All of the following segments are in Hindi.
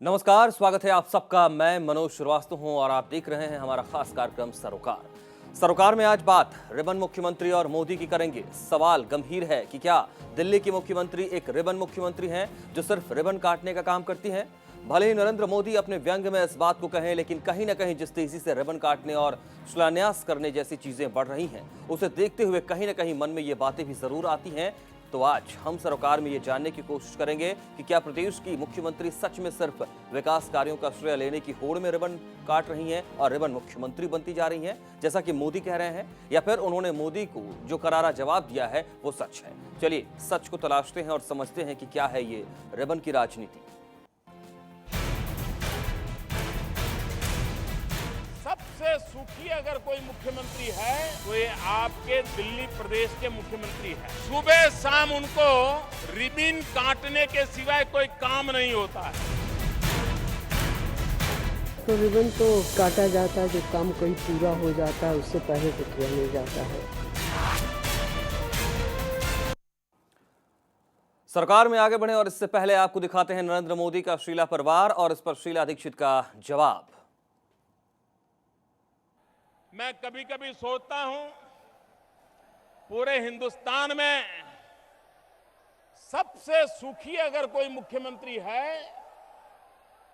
नमस्कार, स्वागत है आप सबका। मैं मनोज श्रीवास्तव हूं और आप देख रहे हैं हमारा खास कार्यक्रम सरोकार। सरोकार में आज बात रिबन मुख्यमंत्री और मोदी की करेंगे। सवाल गंभीर है कि क्या दिल्ली की मुख्यमंत्री एक रिबन मुख्यमंत्री हैं जो सिर्फ रिबन काटने का काम करती हैं? भले ही नरेंद्र मोदी अपने व्यंग में इस बात को कहें, लेकिन कहीं ना कहीं जिस तेजी से रिबन काटने और शिलान्यास करने जैसी चीजें बढ़ रही हैं, उसे देखते हुए कहीं ना कहीं मन में ये बातें भी जरूर आती हैं। तो आज हम सरोकार में ये जानने की कोशिश करेंगे कि क्या प्रदेश की मुख्यमंत्री सच में सिर्फ विकास कार्यों का श्रेय लेने की होड़ में रिबन काट रही हैं और रिबन मुख्यमंत्री बनती जा रही हैं, जैसा कि मोदी कह रहे हैं, या फिर उन्होंने मोदी को जो करारा जवाब दिया है वो सच है। चलिए सच को तलाशते हैं और समझते हैं कि क्या है ये रिबन की राजनीति। सबसे सुखी अगर कोई मुख्यमंत्री है तो ये आपके दिल्ली प्रदेश के मुख्यमंत्री हैं। सुबह शाम उनको रिबन काटने के सिवाय कोई काम नहीं होता है। तो रिबन तो काटा जाता है, जो काम कहीं पूरा हो जाता है उससे पहले तो किया नहीं जाता है। सरकार में आगे बढ़े और इससे पहले आपको दिखाते हैं नरेंद्र मोदी का शीला परिवार और इस पर शीला दीक्षित का जवाब। मैं कभी कभी सोचता हूं पूरे हिंदुस्तान में सबसे सुखी अगर कोई मुख्यमंत्री है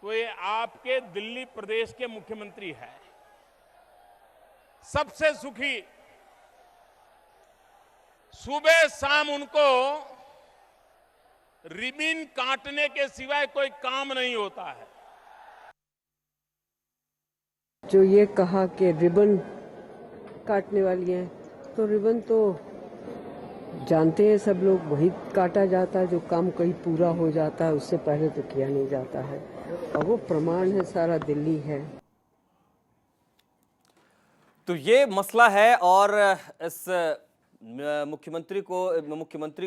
तो ये आपके दिल्ली प्रदेश के मुख्यमंत्री हैं। सबसे सुखी। सुबह शाम उनको रिबन काटने के सिवाय कोई काम नहीं होता है। जो ये कहा कि रिबन काटने वाली है, तो रिबन तो जानते हैं सब लोग, वही काटा जाता है जो काम कहीं पूरा हो जाता है उससे पहले तो किया नहीं जाता है, और वो प्रमाण है सारा दिल्ली है। तो ये मसला है और इस मुख्यमंत्री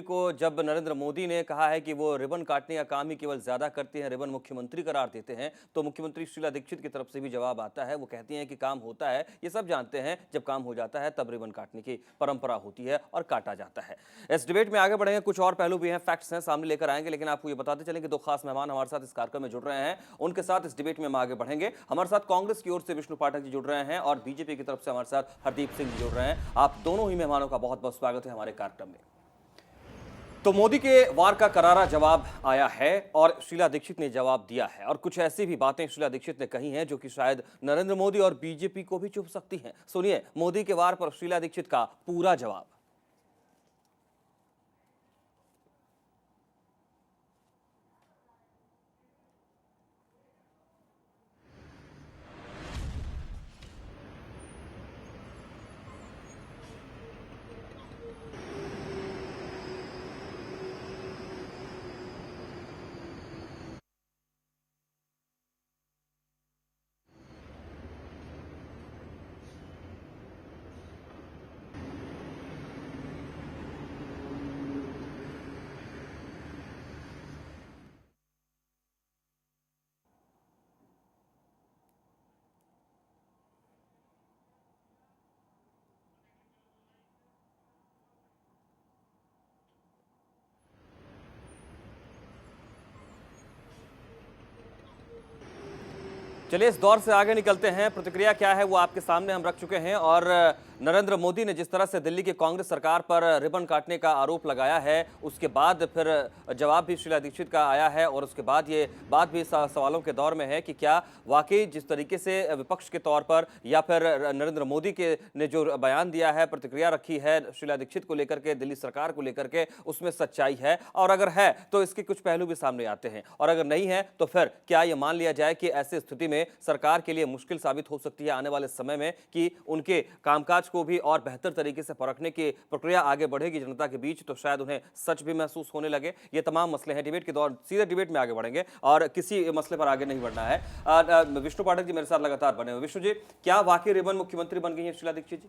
को जब नरेंद्र मोदी ने कहा है कि वो रिबन काटने का काम ही केवल ज्यादा करते हैं, रिबन मुख्यमंत्री करार देते हैं, तो मुख्यमंत्री शीला दीक्षित की तरफ से भी जवाब आता है। वो कहती हैं कि काम होता है, ये सब जानते हैं, जब काम हो जाता है तब रिबन काटने की परंपरा होती है और काटा जाता है। इस डिबेट में आगे बढ़ेंगे, कुछ और पहलू भी हैं, फैक्ट्स हैं, सामने लेकर आएंगे, लेकिन आपको ये बताते चलें कि दो खास मेहमान हमारे साथ इस कार्यक्रम में जुड़ रहे हैं। उनके साथ इस डिबेट में हम आगे बढ़ेंगे। हमारे साथ कांग्रेस की ओर से विष्णु पाठक जी जुड़ रहे हैं और बीजेपी की तरफ से हमारे साथ हरदीप सिंह जी जुड़ रहे हैं। आप दोनों ही मेहमानों का बहुत बहुत स्वागत है हमारे कार्यक्रम में। तो मोदी के वार का करारा जवाब आया है और शीला दीक्षित ने जवाब दिया है, और कुछ ऐसी भी बातें शीला दीक्षित ने कही हैं जो कि शायद नरेंद्र मोदी और बीजेपी को भी चुभ सकती हैं। सुनिए मोदी के वार पर शीला दीक्षित का पूरा जवाब। चलिए इस दौर से आगे निकलते हैं। प्रतिक्रिया क्या है वो आपके सामने हम रख चुके हैं, और नरेंद्र मोदी ने जिस तरह से दिल्ली की कांग्रेस सरकार पर रिबन काटने का आरोप लगाया है, उसके बाद फिर जवाब भी शीला दीक्षित का आया है, और उसके बाद ये बात भी सवालों के दौर में है कि क्या वाकई जिस तरीके से विपक्ष के तौर पर या फिर नरेंद्र मोदी के ने जो बयान दिया है, प्रतिक्रिया रखी है शीला दीक्षित को लेकर के, दिल्ली सरकार को लेकर के, उसमें सच्चाई है, और अगर है तो इसके कुछ पहलू भी सामने आते हैं, और अगर नहीं है तो फिर क्या ये मान लिया जाए कि ऐसी स्थिति में सरकार के लिए मुश्किल साबित हो सकती है आने वाले समय में कि उनके कामकाज को भी और बेहतर तरीके से परखने की प्रक्रिया आगे बढ़ेगी जनता के बीच, तो शायद उन्हें सच भी महसूस होने लगे। ये तमाम मसले हैं। डिबेट के दौर सीधे डिबेट में आगे बढ़ेंगे और किसी मसले पर आगे नहीं बढ़ना है। विष्णु पाठक जी मेरे साथ लगातार बने हुए। विष्णु जी, क्या वाकई रिबन मुख्यमंत्री बन गई है शीला दीक्षित जी?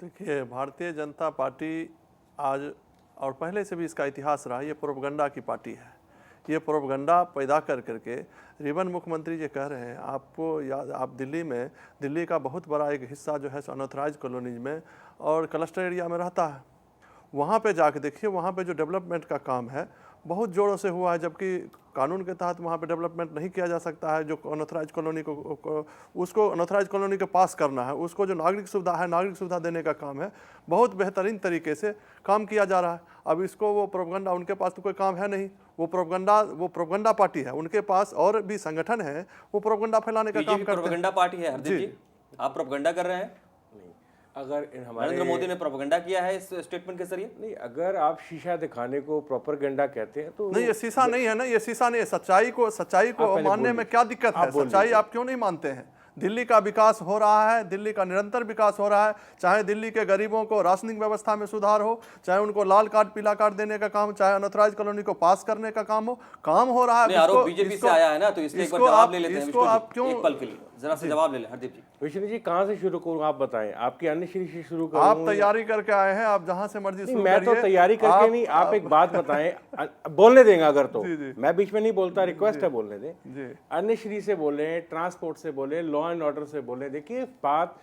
देखिए, भारतीय जनता पार्टी आज और पहले से भी इसका इतिहास रहा, ये प्रोपगंडा की पार्टी है। ये प्रोपगंडा पैदा कर करके रिबन मुख्यमंत्री जो कह रहे हैं, आपको याद, आप दिल्ली का बहुत बड़ा एक हिस्सा जो है अनऑथराइज कॉलोनीज में और क्लस्टर एरिया में रहता है। वहाँ पे जाके देखिए, वहाँ पे जो डेवलपमेंट का काम है बहुत जोरों से हुआ है, जबकि कानून के तहत वहाँ पे डेवलपमेंट नहीं किया जा सकता है। जो अनऑथराइज कॉलोनी को उसको अनऑथराइज कॉलोनी के पास करना है, उसको जो नागरिक सुविधा है नागरिक सुविधा देने का काम है, बहुत बेहतरीन तरीके से काम किया जा रहा है। अब इसको वो प्रोपगंडा, उनके पास तो कोई काम है नहीं, वो प्रोपगंडा पार्टी है, उनके पास और भी संगठन है, वो प्रोपगंडा फैलाने का काम करते हैं। प्रोपगंडा पार्टी है हरदीप जी, आप प्रोपगंडा कर रहे हैं? अगर हमारे नरेंद्र मोदी ने प्रोपगंडा किया है इस स्टेटमेंट के जरिए? नहीं, अगर आप शीशा दिखाने को प्रोपेगेंडा कहते हैं तो नहीं, ये शीशा नहीं है ना, ये शीशा नहीं है। सच्चाई को मानने में क्या दिक्कत है? सच्चाई आप क्यों नहीं मानते हैं? दिल्ली का विकास हो रहा है, दिल्ली का निरंतर विकास हो रहा है। चाहे दिल्ली के गरीबों को राशनिंग व्यवस्था में सुधार हो, चाहे उनको लाल कार्ड पीला कार्ड देने का काम, चाहे अनऑथराइज कॉलोनी को पास करने का काम हो, काम हो रहा है। आरोप बीजेपी से आया है ना, तो इसके एक बार जवाब ले लेते हैं। इसको आप क्यों, एक पल के लिए जरा से जवाब ले लें हरदीप जी। विष्णु जी कहाँ से शुरू करूँ आप बताएं? आपकी अन्य श्री से शुरू करूँ? आप तैयारी करके आए हैं, आप जहां से मर्जी शुरू मैं तो करिए। तैयारी करके नहीं, आप एक बात बताएं, बोलने देंगे अगर तो। जी। मैं बीच में नहीं बोलता, रिक्वेस्ट है बोलने दें। जी। अन्य श्री से बोले, ट्रांसपोर्ट से बोले, लॉ एंड ऑर्डर से बोले। देखिए बात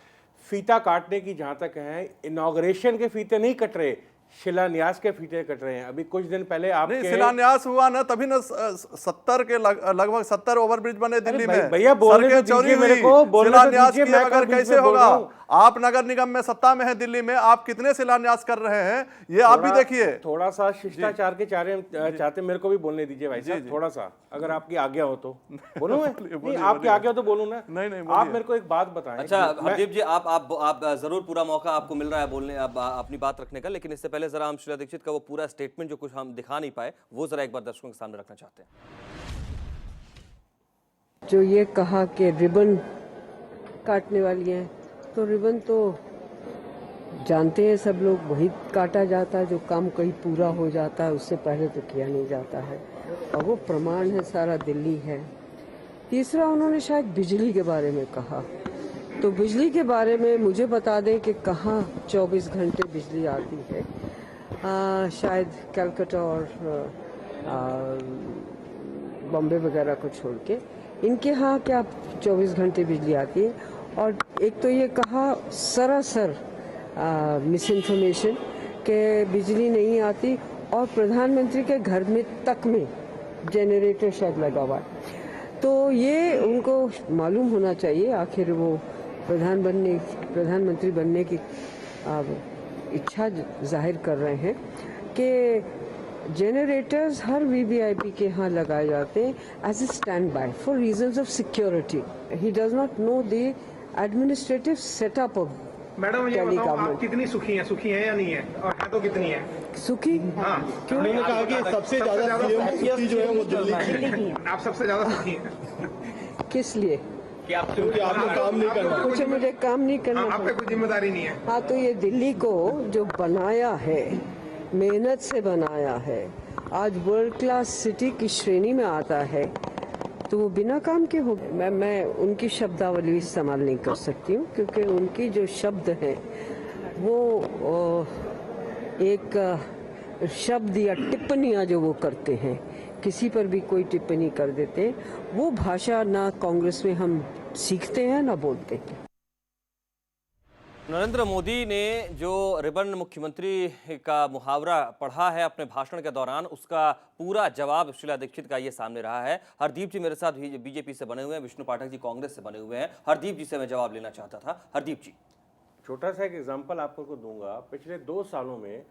फीता काटने की जहां तक है, इनॉग्रेशन के फीते नहीं कट रहे, शिलान्यास के फीते कट रहे हैं। अभी कुछ दिन पहले आपके शिलान्यास हुआ ना, तभी ना 70 के लगभग 70 ओवरब्रिज बने दिल्ली में। भैया बोलने तो दीजिए मेरे को, बोलने तो शिलान्यास दीजिए, किए मैं बगैर बीच में कैसे बोल रहा होगा? हूं। आप नगर निगम में सत्ता में है दिल्ली में, आप कितने शिलान्यास कर रहे हैं ये आप भी देखिए। थोड़ा सा शिष्टाचार के चाहते, मेरे को भी बोलने दीजिए भाई साहब, थोड़ा सा अगर आपकी आज्ञा हो तो बोलूं मैं? नहीं, आपकी आज्ञा हो तो बोलूं ना? नहीं, आप मेरे को एक बात बताएं। अच्छा हरदीप जी, आप जरूर पूरा मौका आपको मिल रहा है बोलने, अपनी बात रखने का, लेकिन इससे पहले जरा हम शीला दीक्षित का वो पूरा स्टेटमेंट जो कुछ हम दिखा नहीं पाए, वो जरा एक बार दर्शकों के सामने रखना चाहते हैं। जो ये कहा कि रिबन काटने वाली है, तो रिबन तो जानते हैं सब लोग, वही काटा जाता है जो काम कहीं पूरा हो जाता है, उससे पहले तो किया नहीं जाता है, और वो प्रमाण है सारा दिल्ली है। तीसरा, उन्होंने शायद बिजली के बारे में कहा, तो बिजली के बारे में मुझे बता दें कि कहाँ 24 घंटे बिजली आती है। शायद कलकत्ता और बॉम्बे वगैरह को छोड़ के इनके यहाँ क्या 24 घंटे बिजली आती है। और एक तो ये कहा सरासर मिस इन्फॉर्मेशन कि बिजली नहीं आती, और प्रधानमंत्री के घर में तक में जनरेटर शायद लगा हुआ है। तो ये उनको मालूम होना चाहिए, आखिर वो प्रधानमंत्री बनने की इच्छा जाहिर कर रहे हैं कि जनरेटर्स हर वीवीआईपी के यहाँ लगाए जाते हैं as a stand by for reasons of security. He does not know the administrative setup of madam ये बताओ, आप कितनी सुखी हैं या नहीं है, और है तो कितनी है सुखी? हाँ, उन्होंने कहा कि सबसे ज्यादा सुखी जो है वो दिल्ली की है। आप सबसे ज्यादा सुखी हैं। किस लिए? क्योंकि आपको काम नहीं करना। कुछ मुझे काम नहीं करना आप पे कोई जिम्मेदारी नहीं है। हाँ, तो ये दिल्ली को जो बनाया है, मेहनत से बनाया है, आज वर्ल्ड क्लास सिटी की श्रेणी में आता है, तो वो बिना काम के हो। मैं उनकी शब्दावली इस्तेमाल नहीं कर सकती हूँ, क्योंकि उनकी जो शब्द हैं वो एक शब्द या टिप्पणियाँ जो वो करते हैं, किसी पर भी कोई टिप्पणी कर देते हैं, वो भाषा ना कांग्रेस में हम सीखते हैं ना बोलते हैं। नरेंद्र मोदी ने जो रिबन मुख्यमंत्री का मुहावरा पढ़ा है अपने भाषण के दौरान, उसका पूरा जवाब शीला दीक्षित का ये सामने रहा है। हरदीप जी मेरे साथ बीजेपी से बने हुए हैं, विष्णु पाठक जी कांग्रेस से बने हुए हैं। हरदीप जी से मैं जवाब लेना चाहता था। हरदीप जी, छोटा सा एक एग्जांपल आपको दूंगा। पिछले 2 सालों में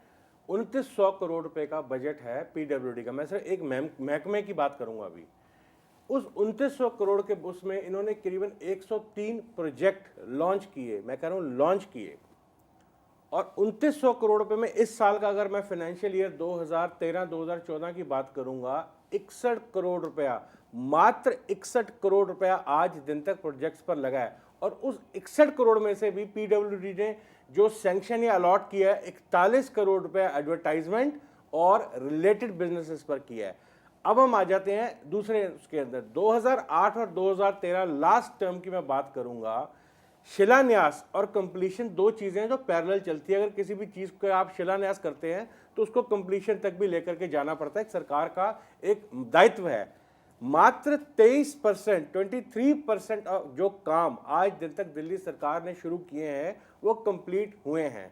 2900 करोड़ रुपए का बजट है पीडब्ल्यूडी का। मैं सिर्फ एक महकमे की बात करूंगा अभी। उस 2900 करोड़ के उसमें इन्होंने करीबन 103 प्रोजेक्ट लॉन्च किए। मैं कह रहा हूं लॉन्च किए। और 2900 करोड़ रुपए में इस साल का अगर मैं फाइनेंशियल ईयर 2013-2014 की बात करूंगा, 61 करोड़ रुपया, मात्र 61 करोड़ रुपया आज दिन तक प्रोजेक्ट्स पर लगा है। और उस 61 करोड़ में से भी पीडब्ल्यूडी ने जो सैंक्शन या अलॉट किया है, 41 करोड़ रुपया एडवर्टाइजमेंट और रिलेटेड बिजनेसेस पर किया है। अब हम आ जाते हैं दूसरे उसके अंदर 2008 और 2013 लास्ट टर्म की मैं बात करूंगा। शिलान्यास और कंप्लीशन 2 चीजें जो पैरेलल चलती है। अगर किसी भी चीज को आप शिलान्यास करते हैं तो उसको कंप्लीशन तक भी लेकर के जाना पड़ता है, सरकार का एक दायित्व है। मात्र 23%, 23% जो काम आज दिन तक दिल्ली सरकार ने शुरू किए हैं वो कंप्लीट हुए हैं।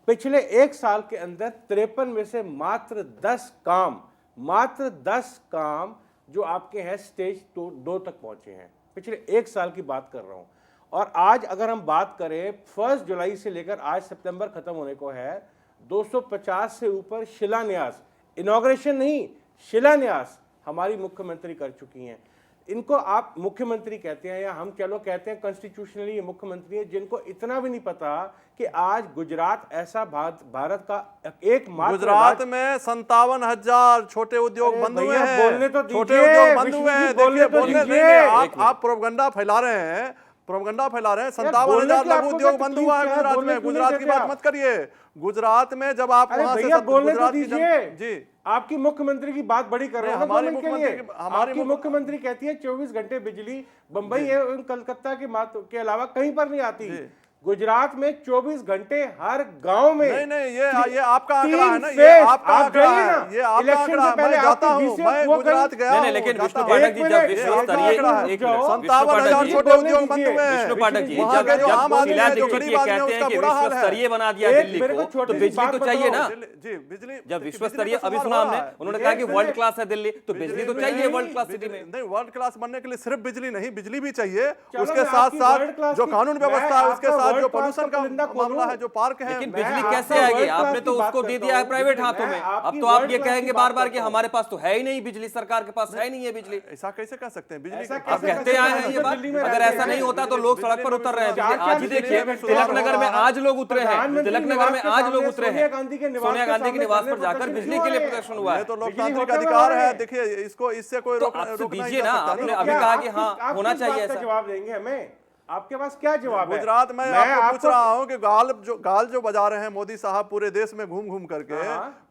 पिछले 1 साल के अंदर 53 में से मात्र 10 काम मात्र 10 काम जो आपके हैं स्टेज 2 तक पहुंचे हैं। पिछले 1 साल की बात कर रहा हूं। और आज अगर हम बात करें 1 जुलाई से लेकर आज सितंबर खत्म होने को है, 250 से ऊपर शिलान्यास, इनॉग्रेशन नहीं, शिलान्यास हमारी मुख्यमंत्री कर चुकी हैं। इनको आप मुख्यमंत्री कहते हैं या हम चलो कहते हैं कॉन्स्टिट्यूशनली ये मुख्यमंत्री है, जिनको इतना भी नहीं पता कि आज गुजरात ऐसा भारत का एकमात्र गुजरात में 57,000 छोटे उद्योग बंद हुए हैं। बोलने तो छोटे उद्योग बंद दीजिए, हुए हैं। बोलने देखिए, तो बोलने दीजिए। नहीं, आप प्रोपगंडा फैला रहे हैं, प्रोपगंडा फैला रहे हैं। 57,000 लघु उद्योग बंद हुआ है गुजरात में। गुजरात की बात मत करिए। गुजरात में जब आप वहां से बोलने तो गुजरात की दीजिए। जी, आपकी मुख्यमंत्री की बात बड़ी कर रहे हैं हमारी आपकी मुख्यमंत्री कहती है 24 घंटे बिजली बंबई एवं कलकत्ता के अलावा कहीं पर नहीं आती। गुजरात में 24 घंटे हर गांव में। नहीं, ये आपका आंकड़ा है ना, ये आपका आंकड़ा है, ये आपका आंकड़ा है। मैं जाता हूँ, मैं गुजरात गया हूँ। लेकिन विष्णु पाठक जी, जब विश्व स्तरीय 57,000 छोटे उद्योग बंद हुए हैं। विष्णु पाठक जी, वहाँ के जो आम आदमी शीला है, जो दीक्षित गरीब ये आदमी है, कहते हैं उसका कि बुरा हाल विश्व है। स्तरीय बना दिया दिल्ली को, तो बिजली तो चाहिए ना जी, बिजली जब विश्व स्तरीय, अभी सुना हमने, उन्होंने कहा कि वर्ल्ड क्लास है दिल्ली, तो बिजली तो चाहिए वर्ल्ड क्लास सिटी में। नहीं, वर्ल्ड क्लास बनने के लिए सिर्फ बिजली नहीं, बिजली भी चाहिए, उसके साथ साथ जो कानून व्यवस्था है, उसके साथ जो पोल्यूशन का मामला है, जो पार्क है। लेकिन बिजली कैसे आएगी? आपने तो उसको दे दिया है प्राइवेट हाथों में। अब तो आप ये कहेंगे बार बार कि हमारे पास तो है ही नहीं बिजली, सरकार के पास है नहीं है बिजली। ऐसा कैसे कह सकते हैं? बिजली आप कहते आए हैं ये बात। अगर ऐसा नहीं होता तो लोग सड़क पर उतर रहे हैं। आज ही देखिए तिलक नगर में आज लोग उतरे हैं, तिलक नगर में आज लोग उतरे हैं, सोनिया गांधी के निवास पर जाकर बिजली के लिए प्रदर्शन हुआ है। तो लोकतांत्रिक अधिकार है, देखिए इसको, इससे कोई तो आप दीजिए ना, आपने अभी कहा कि हाँ होना चाहिए ऐसा। जवाब देंगे हमें, आपके पास क्या जवाब है? गुजरात में आपको पूछ रहा हूं कि गाल जो बजा रहे हैं मोदी साहब पूरे देश में घूम घूम करके,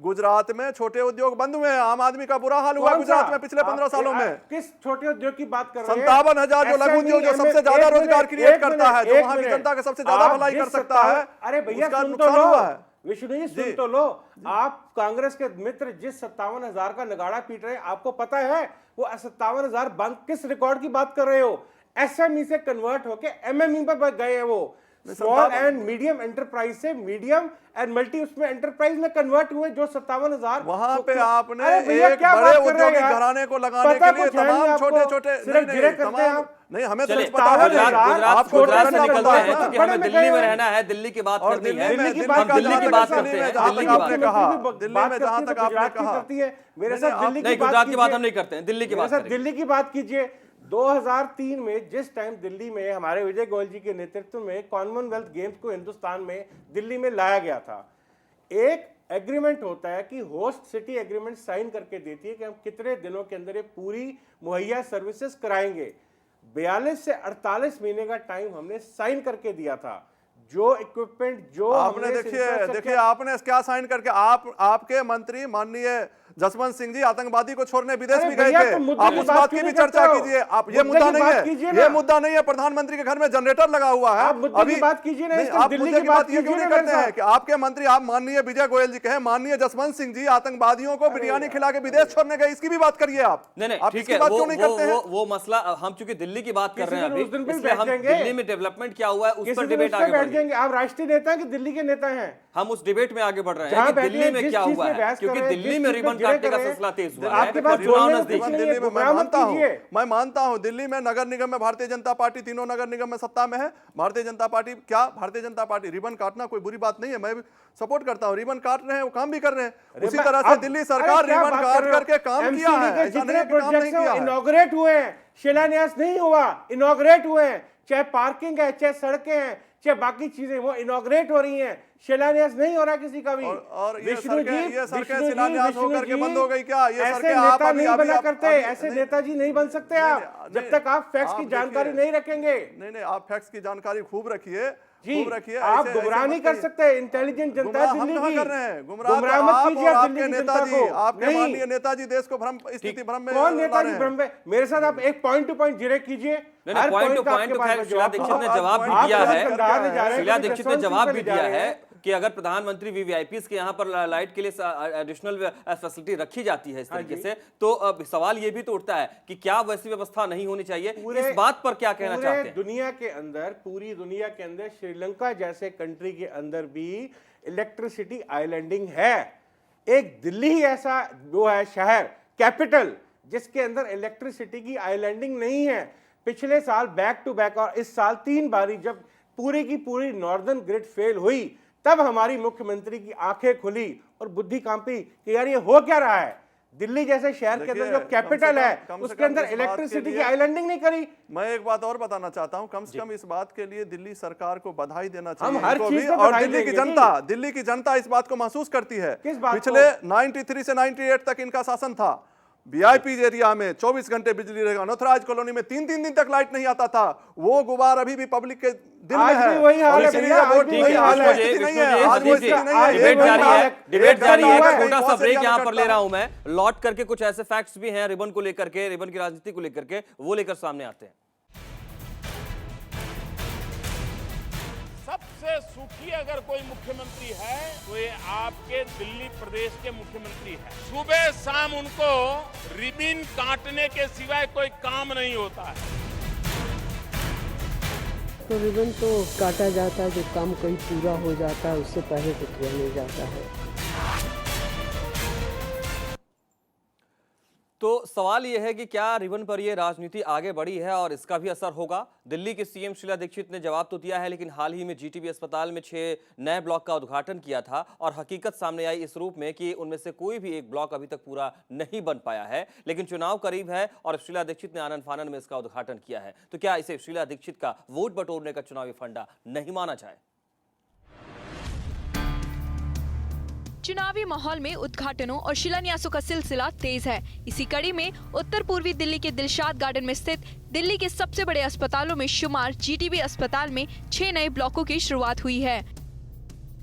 गुजरात में छोटे उद्योग बंद हुए हैं। आम आदमी का बुरा हाल हुआ गुजरात में पिछले 15 सालों में। किस छोटे उद्योग की बात कर रहे हैं? 57,000 जो लघु उद्योग, जो सबसे ज्यादा रोजगार क्रिएट करता है, जो वहां की जनता का सबसे ज्यादा भलाई कर सकता है, अरे भैया उसका सुन तो नुकसान हुआ है। लो, विष्णु जी सुन तो लो। आप कांग्रेस के मित्र जिस 57,000 का नगाड़ा पीट रहे हैं, आपको पता है वो 57,000 बंद किस रिकॉर्ड की बात कर रहे हो? एसएमई से कन्वर्ट होके एमएमई पर गए हैं। वो स्मॉल एंड मीडियम एंटरप्राइज से मीडियम एंड मल्टी उसमें एंटरप्राइज में कन्वर्ट हुए, जो 57,000 वहां पे आपने एक बड़े औद्योगिक घराने को लगाने के लिए तमाम छोटे-छोटे नहीं, हमें तो पता है। आप गुजरात से निकलते हैं क्योंकि हमें दिल्ली में रहना है, दिल्ली की बात करनी है, हम दिल्ली की बात करते हैं, दिल्ली की बात। दिल्ली में जहां तक आपने कहा, मेरे साथ दिल्ली नहीं, गुजरात की बात हम नहीं करते हैं, दिल्ली की बात करें। दिल्ली की बात कीजिए। 2003 में जिस टाइम दिल्ली में हमारे विजय गोयल जी के नेतृत्व में कॉमनवेल्थ गेम्स को हिंदुस्तान में दिल्ली में लाया गया था, एक एग्रीमेंट होता है कि होस्ट सिटी एग्रीमेंट साइन करके देती है कि हम कितने दिनों के अंदर ये पूरी मुहैया सर्विसेज कराएंगे। 42 से 48 महीने का टाइम हमने साइन करके दिया था। जो इक्विपमेंट जो आपने देखिए आपने क्या साइन करके, आपके मंत्री माननीय जसवंत सिंह जी आतंकवादी को छोड़ने विदेश भी गए थे। आप उस बात की भी चर्चा कीजिए। आप ये मुद्दा नहीं है, ये मुद्दा नहीं है। प्रधानमंत्री के घर में जनरेटर लगा हुआ है। अभी बात कीजिए ना, आप मुद्दे की बात ये क्यों नहीं करते हैं कि आपके मंत्री, आप माननीय विजय गोयल जी कहे, माननीय जसवंत सिंह जी आतंकवादियों को बिरयानी खिला के विदेश छोड़ने गए, इसकी भी बात करिए आप। नहीं, आप ठीक इसकी है, बात क्यों नहीं करते हैं? वो मसला हम चूंकि दिल्ली की बात कर रहे हैं अभी, इसलिए हम दिल्ली में डेवलपमेंट क्या हुआ है उस पर डिबेट आगे बढ़ेंगे। आप राष्ट्रीय नेता हैं कि दिल्ली के नेता हैं? हम उस डिबेट में आगे बढ़ रहे हैं कि दिल्ली में क्या हुआ है, क्योंकि दिल्ली में रिबन काटने का सिलसिला तेज हुआ है। आपके पास चुनाव नजदीक है। दिल्ली में मैं मानता हूं दिल्ली में नगर निगम में भारतीय जनता पार्टी, तीनों नगर निगम में सत्ता में है भारतीय जनता पार्टी। क्या भारतीय जनता पार्टी रिबन काटना कोई बुरी बात नहीं है, मैं भी सपोर्ट करता हूं। रिबन काट रहे हैं, वो काम भी कर रहे हैं। उसी तरह से दिल्ली सरकार रिबन काट करके काम किया है, ऐसा नहीं है कि काम नहीं किया है। इनॉग्रेट हुए हैं, शिलान्यास नहीं हुआ, इनॉग्रेट हुए हैं। चाहे पार्किंग है, चाहे सड़कें हैं, चाहे बाकी चीजें, वो इनॉग्रेट हो रही हैं। शिलान्यास नहीं हो रहा किसी का भी। और ये सड़कें शिलान्यास होकर के बंद हो गई क्या? ये ऐसे नेता नहीं बना करते, ऐसे नेताजी नहीं बन सकते आप जब तक आप फैक्ट्स की जानकारी नहीं रखेंगे। नहीं, आप फैक्ट्स की जानकारी खूब रखिए, खूब रखिए। आप गुमराह नहीं कर सकते। इंटेलिजेंट जनता दिल्ली की कर रहे हैं, गुमराह मत कीजिए आप दिल्ली की जनता को। आपके माननीय नेताजी देश को भ्रम में कौन नेताजी भ्रम में? मेरे साथ आप एक पॉइंट टू पॉइंट जिरे कीजिए। Point to point Sheila Dikshit ने जवाब भी दिया है। शीला दीक्षित ने जवाब भी दिया है कि अगर प्रधानमंत्री वीवीआईपीज के यहाँ पर लाइट के लिए एडिशनल फैसिलिटी रखी जाती है इस तरीके से, तो सवाल ये भी तो उठता है कि क्या वैसी व्यवस्था नहीं होनी चाहिए? इस बात पर क्या कहना चाहते हैं? दुनिया के अंदर, पूरी दुनिया के अंदर, श्रीलंका जैसे कंट्री के अंदर भी इलेक्ट्रिसिटी आइलैंडिंग है। एक दिल्ली ही ऐसा वो है शहर कैपिटल जिसके अंदर इलेक्ट्रिसिटी की आइलैंडिंग नहीं है। पिछले साल बैक टू बैक और इस साल 3 बारी जब पूरी की पूरी नॉर्दर्न ग्रिड फेल हुई तब हमारी मुख्यमंत्री की आंखें खुली और बुद्धि कांपी कि यार ये हो क्या रहा है। दिल्ली जैसे शहर के अंदर जो कैपिटल है उसके अंदर इलेक्ट्रिसिटी की आइलैंडिंग नहीं करी। मैं एक बात और बताना चाहता हूं, कम से कम इस बात के लिए दिल्ली सरकार को बधाई देना चाहिए। हम हर इनको चीज भी, पे और बधाई दिल्ली की जनता इस बात को महसूस करती है। किस बात पिछले 93 से 98 तक इनका शासन था। वीआईपी एरिया में 24 घंटे बिजली रहेगा। नथराज कॉलोनी में 3-3 दिन तक लाइट नहीं आता था। वो गुबार अभी भी पब्लिक के दिल में है। वही हाल है भैया, आज भी वही हाल है। डिबेट जारी है। छोटा सा ब्रेक यहाँ पर ले रहा हूं मैं। लौट करके कुछ ऐसे फैक्ट्स भी हैं रिबन को लेकर के, रिबन की राजनीति को लेकर के, वो लेकर सामने आते हैं। सबसे सुखी अगर कोई मुख्यमंत्री है तो ये आपके दिल्ली प्रदेश के मुख्यमंत्री हैं। सुबह शाम उनको रिबन काटने के सिवाय कोई काम नहीं होता है। तो रिबन तो काटा जाता है, जो काम कहीं पूरा हो जाता है उससे पहले तो किया नहीं जाता है। तो सवाल यह है कि क्या रिबन पर यह राजनीति आगे बढ़ी है और इसका भी असर होगा। दिल्ली की सीएम शीला दीक्षित ने जवाब तो दिया है, लेकिन हाल ही में जीटीबी अस्पताल में 6 नए ब्लॉक का उद्घाटन किया था और हकीकत सामने आई इस रूप में कि उनमें से कोई भी एक ब्लॉक अभी तक पूरा नहीं बन पाया है। लेकिन चुनाव करीब है और शीला दीक्षित ने आनन फानन में इसका उद्घाटन किया है, तो क्या इसे शीला दीक्षित का वोट बटोरने का चुनावी फंडा नहीं माना जाए। चुनावी माहौल में उद्घाटनों और शिलान्यासों का सिलसिला तेज है। इसी कड़ी में उत्तर पूर्वी दिल्ली के दिलशाद गार्डन में स्थित दिल्ली के सबसे बड़े अस्पतालों में शुमार जीटीबी अस्पताल में 6 नए ब्लॉकों की शुरुआत हुई है।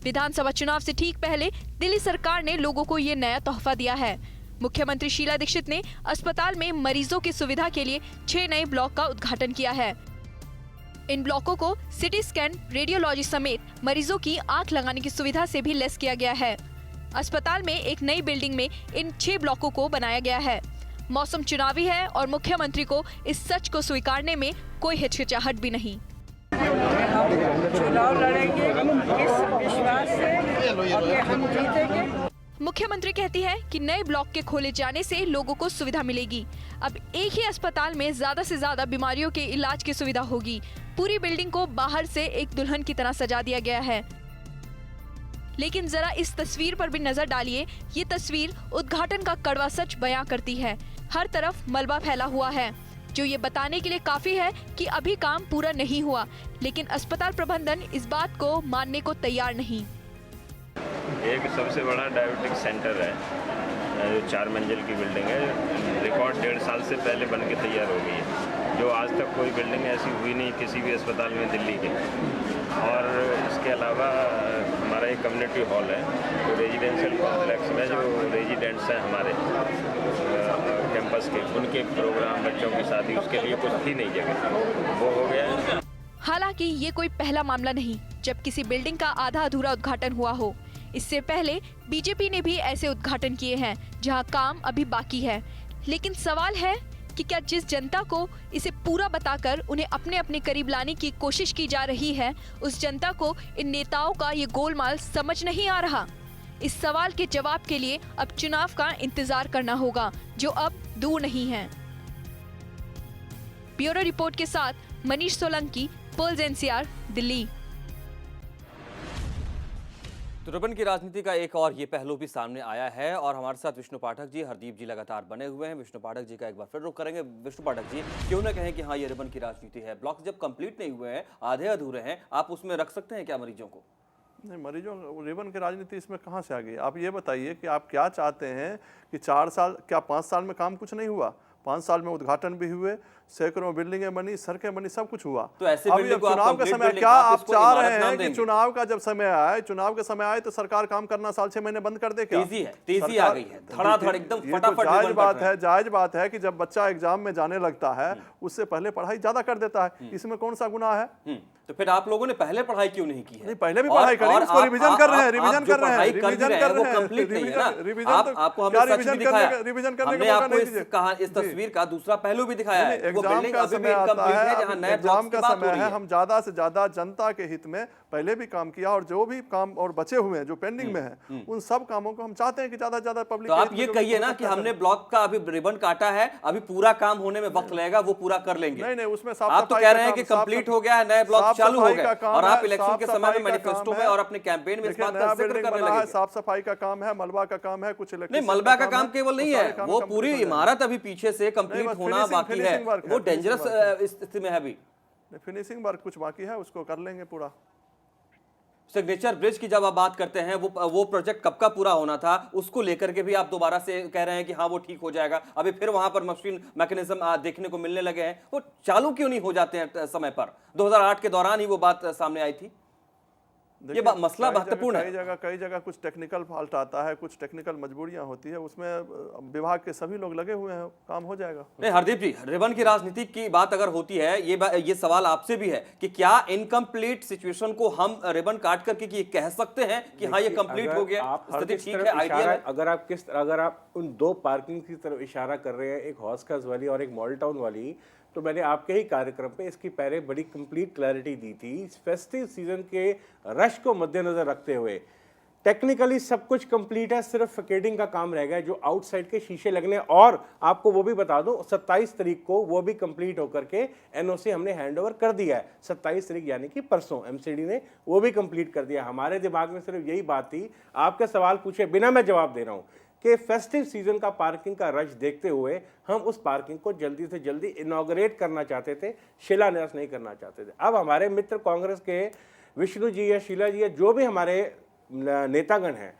विधानसभा चुनाव से ठीक पहले दिल्ली सरकार ने लोगों को ये नया तोहफा दिया है। मुख्यमंत्री शीला दीक्षित ने अस्पताल में मरीजों की सुविधा के लिए 6 नए ब्लॉक का उद्घाटन किया है। इन ब्लॉकों को सिटी स्कैन, रेडियोलॉजी समेत मरीजों की आंख लगाने की सुविधा से भी लैस किया गया है। अस्पताल में एक नई बिल्डिंग में इन 6 ब्लॉकों को बनाया गया है। मौसम चुनावी है और मुख्यमंत्री को इस सच को स्वीकारने में कोई हिचकिचाहट भी नहीं। चुनाव लड़ेंगे इस विश्वास से और हम जीतेंगे। मुख्यमंत्री कहती है कि नए ब्लॉक के खोले जाने से लोगों को सुविधा मिलेगी। अब एक ही अस्पताल में ज्यादा से ज्यादा बीमारियों के इलाज की सुविधा होगी। पूरी बिल्डिंग को बाहर से एक दुल्हन की तरह सजा दिया गया है। लेकिन जरा इस तस्वीर पर भी नजर डालिए। ये तस्वीर उद्घाटन का कड़वा सच बयां करती है। हर तरफ मलबा फैला हुआ है, जो ये बताने के लिए काफी है कि अभी काम पूरा नहीं हुआ। लेकिन अस्पताल प्रबंधन इस बात को मानने को तैयार नहीं। एक सबसे बड़ा डायबिटिक सेंटर है, जो 4 मंजिल की बिल्डिंग है। रिकॉर्ड 1.5 साल से पहले बन के तैयार हो गई है, जो आज तक कोई बिल्डिंग ऐसी हुई नहीं किसी भी अस्पताल में दिल्ली के। और इसके अलावा हमारा एक कम्युनिटी हॉल है, तो रेजिडेंशियल कॉम्प्लेक्स में जो रेजिडेंट्स हैं हमारे कैंपस के, उनके प्रोग्राम, बच्चों की शादी, उसके लिए कुछ थी नहीं जगह, वो हो गया है। हालांकि ये कोई पहला मामला नहीं जब किसी बिल्डिंग का आधा अधूरा उद्घाटन हुआ हो। इससे पहले बीजेपी ने भी ऐसे उद्घाटन किए हैं जहां काम अभी बाकी है। लेकिन सवाल है कि क्या जिस जनता को इसे पूरा बताकर उन्हें अपने अपने करीब लाने की कोशिश की जा रही है, उस जनता को इन नेताओं का ये गोलमाल समझ नहीं आ रहा। इस सवाल के जवाब के लिए अब चुनाव का इंतजार करना होगा, जो अब दूर नहीं है। ब्यूरो रिपोर्ट के साथ मनीष सोलंकी, पल्स एनसीआर, दिल्ली। तो रिबन की राजनीति का एक और ये पहलू भी सामने आया है और हमारे साथ विष्णु पाठक जी, हरदीप जी लगातार बने हुए हैं। विष्णु पाठक जी का एक बार फिर रुख करेंगे। विष्णु पाठक जी, क्यों ना कहें कि हाँ ये रिबन की राजनीति है। ब्लॉक जब कंप्लीट नहीं हुए हैं, आधे अधूरे हैं, आप उसमें रख सकते हैं क्या मरीजों को? नहीं, मरीजों रिबन की राजनीति इसमें कहाँ से आ गई? आप ये बताइए कि आप क्या चाहते हैं कि 4 साल, क्या 5 साल में काम कुछ नहीं हुआ? 5 साल में उद्घाटन भी हुए, सैकड़ों बिल्डिंगें बनी, सड़कें बनी, सब कुछ हुआ। तो ऐसे अभी चुनाव का समय, क्या आप चाह रहे हैं कि चुनाव का जब समय आए, चुनाव के समय आए तो सरकार काम करना साल 6 महीने बंद कर दे? क्या तेजी है, तेजी आ गई है, धड़ाधड़ एकदम फटाफट। जायज बात है कि जब बच्चा एग्जाम में जाने लगता है उससे पहले पढ़ाई ज्यादा कर देता है, इसमें कौन सा गुनाह है? तो फिर आप लोगों ने पहले पढ़ाई क्यों नहीं की है? नहीं, पहले भी पढ़ाई करी, उसको रिवीजन कर रहे हैं, रिवीजन कर रहे हैं, रिवीजन कर रहे हैं, कंप्लीट नहीं है ना। आपको हमने सच भी दिखाया, हमने आपको इस तस्वीर का दूसरा पहलू भी दिखाया है, वो एग्जाम बिल्डिंग का अभी भी समय आता incomplete है, जहां है, नए एग्जाम ब्लॉक्स का की बात हो समय रही है, है। हम ज्यादा से ज्यादा जनता के हित में पहले भी काम किया और जो भी काम और बचे हुए हैं जो पेंडिंग में है उन सब कामों को हम चाहते हैं कि ज्यादा से ज्यादा पब्लिक। तो आप ये कहिए ना कि हमने ब्लॉक का अभी रिबन काटा है, अभी पूरा काम होने में वक्त लगेगा, वो पूरा कर लेंगे। नहीं उसमें साफ आप तो सफाई कह का रहे हैं काम, कि साफ कंप्लीट सफाई- हो गया है, नए ब्लॉक साफ चालू हो सफाई गए का काम और आप है, इलेक्शन साफ के समय सफाई में का मैनिफेस्टो काम में है। और अपने कैंपेन में इस देखिए, बात नया का जिक्र बिल्डिंग करने बना है, लगेंगे। साफ सफाई का काम है, मलबा का काम है, कुछ नहीं, इलेक्ट्रिसिटी मलबा का काम है, केवल नहीं सारे है, काम वो complete पूरी हो जाएंगे। इमारत अभी पीछे से कंप्लीट बस होना finishing- बाकी है, finishing work है, वो finishing डेंजरस work स्थिति में है अभी। फिनिशिंग वर्क कुछ बाकी है, उसको कर लेंगे पूरा। सिग्नेचर ब्रिज की जब आप बात करते हैं, वो प्रोजेक्ट कब का पूरा होना था, उसको लेकर के भी आप दोबारा से कह रहे हैं कि हाँ वो ठीक हो जाएगा। अभी फिर वहां पर मशीन मैकेनिज्म देखने को मिलने लगे हैं, वो चालू क्यों नहीं हो जाते हैं समय पर? 2008 के दौरान ही वो बात सामने आई थी। ये मसला महत्वपूर्ण है। कई जगह कुछ टेक्निकल फॉल्ट आता है, कुछ टेक्निकल मजबूरियां होती है, उसमें विभाग के सभी लोग लगे हुए हैं, काम हो जाएगा। नहीं हरदीप जी, रिबन की राजनीति की बात अगर होती है, ये सवाल आपसे भी है कि क्या इनकम्प्लीट सिचुएशन को हम रिबन काट करके कि कह सकते हैं कि हाँ ये कंप्लीट हो गया, स्थिति ठीक है, आइडियल है? अगर आप उन दो पार्किंग की तरफ इशारा कर रहे हैं, एक हॉस्कर्स वाली और एक मॉल टाउन वाली, तो मैंने आपके ही कार्यक्रम पे इसकी पहले बड़ी कंप्लीट क्लैरिटी दी थी। फेस्टिव सीजन के रश को मद्देनजर रखते हुए टेक्निकली सब कुछ कंप्लीट है, सिर्फ फकेटिंग का काम रह गया है, जो आउटसाइड के शीशे लगने। और आपको वो भी बता दूं, 27 तारीख को वो भी कंप्लीट होकर के एनओसी हमने हैंडओवर कर दिया है। 27 तारीख यानी कि परसों एमसीडी ने वो भी कंप्लीट कर दिया। हमारे दिमाग में सिर्फ यही बात थी, आपके सवाल पूछे बिना मैं जवाब दे रहा हूँ कि फेस्टिव सीजन का पार्किंग का रश देखते हुए हम उस पार्किंग को जल्दी से जल्दी इनॉग्रेट करना चाहते थे, शिलान्यास नहीं करना चाहते थे। अब हमारे मित्र कांग्रेस के विष्णु जी या शीला जी या जो भी हमारे नेतागण हैं,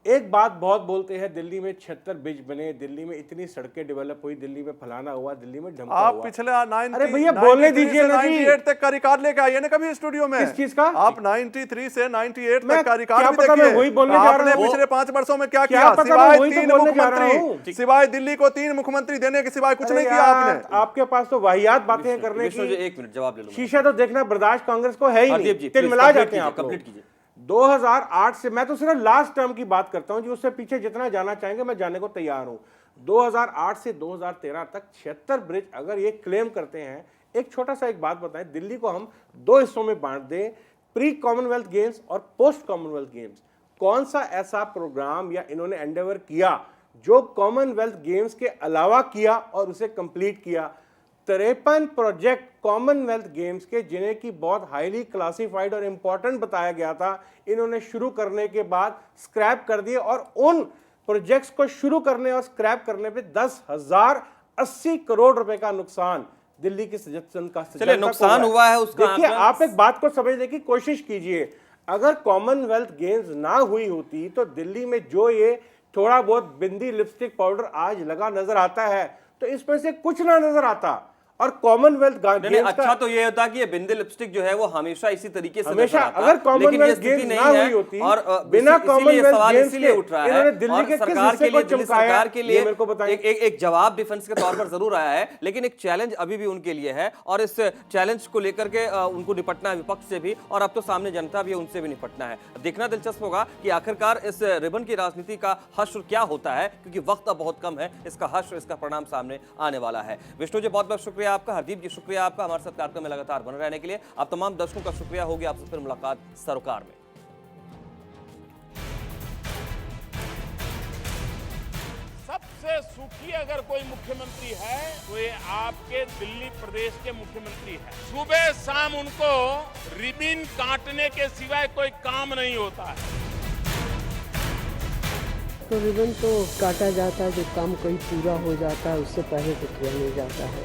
एक बात बहुत बोलते हैं, दिल्ली में 76 ब्रिज बने, दिल्ली में इतनी सड़कें डेवलप हुई, दिल्ली में फलाना हुआ, दिल्ली में ढमका आप हुआ। पिछले 90 अरे भैया बोलने दीजिए ना जी। 98 तक का रिकॉर्ड लेके आइए ना कभी स्टूडियो में। किस चीज का? आप 93 से 98 मैं तक का रिकॉर्ड क्या भी पता, मैं देखिए। वही बोलने जा रहा आपने हूं। पिछले 5 वर्षों में क्या क्या किया? पता, सिवाय मैं वही तो 3 बोलने जा रहा मुख्यमंत्री, सिवाय दिल्ली को 3 मुख्यमंत्री देने के सिवाय कुछ नहीं किया आपने। आपके पास तो वाहियात बातें करने विष्णु जी, की, 1 मिनट जवाब ले लो। शीशा तो देखना बर्दाश्त कांग्रेस को है ही हरदीप नहीं, जी, तिलमिला please, जाते हैं आप लोग। कंप्लीट कीजिए। 2008 से, मैं तो सिर्फ लास्ट टर्म की बात करता हूं जी, उससे पीछे जितना जाना चाहेंगे मैं जाने को तैयार हूं। 2008 से 2013 तक 76 ब्रिज अगर ये क्लेम करते हैं, एक छोटा सा एक बात बताएं, दिल्ली को हम 2 हिस्सों में बांट दें, प्री कॉमनवेल्थ गेम्स और पोस्ट कॉमनवेल्थ गेम्स। कौन सा ऐसा प्रोग्राम या इन्होंने एंडेवर किया जो कॉमनवेल्थ गेम्स के अलावा किया और उसे कंप्लीट किया? 53 प्रोजेक्ट कॉमनवेल्थ गेम्स के, जिन्हें की बहुत हाईली क्लासिफाइड और इंपॉर्टेंट बताया गया था, इन्होंने शुरू करने के बाद स्क्रैप कर दिए। और उन प्रोजेक्ट्स को शुरू करने और स्क्रैप करने पे 10,080 करोड़ रुपए का नुकसान दिल्ली की जनता का। चलिए, नुकसान हुआ है उसका देखिए, आप एक बात को समझने की कोशिश कीजिए, अगर कॉमनवेल्थ गेम्स ना हुई होती तो दिल्ली में जो ये थोड़ा बहुत बिंदी लिपस्टिक पाउडर आज लगा नजर आता है, तो इसमें से कुछ ना नजर आता। और कॉमनवेल्थ गेम्स अच्छा तो ये होता कि ये बिंदी लिपस्टिक जो है वो हमेशा इसी तरीके से हमेशा, नजर आता, अगर कॉमनवेल्थ लेकिन ये गेम्स स्थिति ना नहीं हुई होती, और बिना इसीलिए कॉमनवेल्थ सवाल गेम्स इसीलिए के उठ रहा है इन्होंने दिल्ली और के किस सरकार हिस्से के को लिए, दिल्ली चमकाया, सरकार के लिए ये मेरे को बताएं। एक जवाब डिफेंस के तौर पर जरूर आया है, लेकिन एक चैलेंज अभी भी उनके लिए है और इस चैलेंज को लेकर के उनको निपटना है, विपक्ष से भी, और अब तो सामने जनता भी है, उनसे भी निपटना है। देखना दिलचस्प होगा कि आखिरकार इस रिबन की राजनीति का हश्र क्या होता है, क्योंकि वक्त अब बहुत कम है, इसका हश्र, इसका परिणाम सामने आने वाला है। विष्णु जी, बहुत बहुत शुक्रिया आपका। हरदीप जी, शुक्रिया आपका हमारे साथ कार्यक्रम में लगातार बने रहने के लिए। आप तमाम दर्शकों का शुक्रिया होगी। आपसे फिर मुलाकात सरोकार में। सबसे सुखी अगर कोई मुख्यमंत्री है तो ये आपके दिल्ली प्रदेश के मुख्यमंत्री हैं। सुबह शाम उनको रिबन काटने के सिवाय कोई काम नहीं होता है। तो रिबन तो काटा जाता है, जो काम कहीं पूरा हो जाता है उससे पहले तो किया नहीं जाता है।